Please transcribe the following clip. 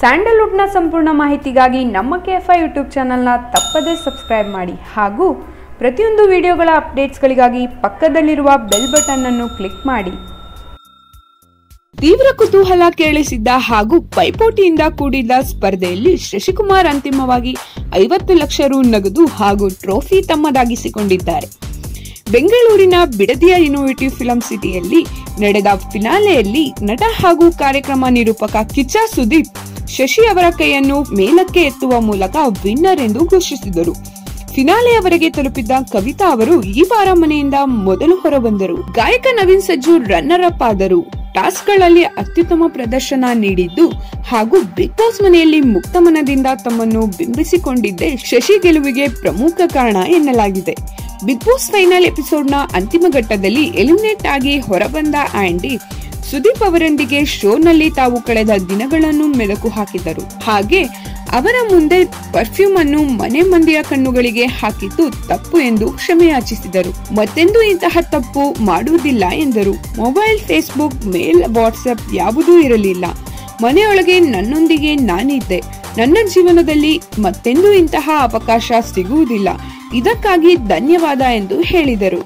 ಸ್ಯಾಂಡಲ್ವುಡ್ನ ಸಂಪೂರ್ಣ ಮಾಹಿತಿಗಾಗಿ ನಮ್ಮ ಕೆಎಫ್ಐ ಯೂಟ್ಯೂಬ್ ಚಾನಲ್ನ ತಪ್ಪದೇ ಸಬ್ಸ್ಕ್ರೈಬ್ ಮಾಡಿ ಹಾಗೂ ಪ್ರತಿಯೊಂದು ವಿಡಿಯೋಗಳ ಅಪ್ಡೇಟ್ಸ್ಗಳಿಗಾಗಿ ಪಕ್ಕದಲ್ಲಿರುವ ಬೆಲ್ ಬಟನ್ ಅನ್ನು ಕ್ಲಿಕ್ ಮಾಡಿ. ತೀವ್ರ ಕುತೂಹಲ ಕೇಳಿಸಿದ್ದ ಹಾಗೂ ಪೈಪೋಟಿಯಿಂದ ಕೂಡಿದ ಸ್ಪರ್ಧೆಯಲ್ಲಿ ಶಶಿಕುಮಾರ್ ಅಂತಿಮವಾಗಿ 50 ಲಕ್ಷ ರು ನಗದು ಹಾಗೂ ಟ್ರೋಫಿ ತಮ್ಮದಾಗಿಸಿಕೊಂಡಿದ್ದಾರೆ. ಬೆಂಗಳೂರಿನ ಬಿಡದಿಯ ಇನ್ನೋವೇಟಿವ್ ಫಿಲ್ಮ್ ಸಿಟಿಯಲ್ಲಿ ನಡೆದ ಫಿನಾಲೆಯಲ್ಲಿ ನಟ ಹಾಗೂ ಕಾರ್ಯಕ್ರಮ ನಿರೂಪಕ ಕಿಚ್ಚ ಸುದೀಪ್ ಶಶಿ ಅವರ ಕೈಯನ್ನು ಮೇಲಕ್ಕೆ ಎತ್ತುವ ಮೂಲಕ ವಿನ್ನರ್ ಎಂದು ಘೋಷಿಸಿದರು. ಫಿನಾಲೆಯವರೆಗೆ ತಲುಪಿದ್ದ ಕವಿತಾ ಅವರು ಈ ವಾರ ಮನೆಯಿಂದ ಮೊದಲು ಹೊರಬಂದರು. ಗಾಯಕ ನವೀನ್ ಸಜ್ಜು ರನ್ನರ್ ಅಪ್ ಆದರು. ಟಾಸ್ಕ್ಗಳಲ್ಲಿ ಅತ್ಯುತ್ತಮ ಪ್ರದರ್ಶನ ನೀಡಿದ್ದು ಹಾಗೂ ಬಿಗ್ ಬಾಸ್ ಮನೆಯಲ್ಲಿ ಮುಕ್ತ ಮನದಿಂದ ತಮ್ಮನ್ನು ಬಿಂಬಿಸಿಕೊಂಡಿದ್ದೇ ಶಶಿ ಗೆಲುವಿಗೆ ಪ್ರಮುಖ ಕಾರಣ ಎನ್ನಲಾಗಿದೆ. ಬಿಗ್ ಬಾಸ್ ಫೈನಲ್ ಎಪಿಸೋಡ್ನ ಅಂತಿಮ ಘಟ್ಟದಲ್ಲಿ ಎಲಿಮಿನೇಟ್ ಆಗಿ ಹೊರಬಂದ ಆಂಡಿ ಸುದೀಪ್ ಅವರೊಂದಿಗೆ ಶೋನಲ್ಲಿ ತಾವು ಕಳೆದ ದಿನಗಳನ್ನು ಮೆಲುಕು ಹಾಕಿದರು. ಹಾಗೆ ಅವರ ಮುಂದೆ ಪರ್ಫ್ಯೂಮ್ ಅನ್ನು ಮನೆ ಮಂದಿಯ ಕಣ್ಣುಗಳಿಗೆ ಹಾಕಿದ್ದು ತಪ್ಪು ಎಂದು ಕ್ಷಮೆಯಾಚಿಸಿದರು. ಮತ್ತೆಂದೂ ಇಂತಹ ತಪ್ಪು ಮಾಡುವುದಿಲ್ಲ ಎಂದರು. ಮೊಬೈಲ್, ಫೇಸ್ಬುಕ್, ಮೇಲ್, ವಾಟ್ಸ್ಆಪ್ ಯಾವುದೂ ಇರಲಿಲ್ಲ. ಮನೆಯೊಳಗೆ ನನ್ನೊಂದಿಗೆ ನಾನಿದ್ದೆ. ನನ್ನ ಜೀವನದಲ್ಲಿ ಮತ್ತೆಂದೂ ಇಂತಹ ಅವಕಾಶ ಸಿಗುವುದಿಲ್ಲ. ಇದಕ್ಕಾಗಿ ಧನ್ಯವಾದ ಎಂದು ಹೇಳಿದರು.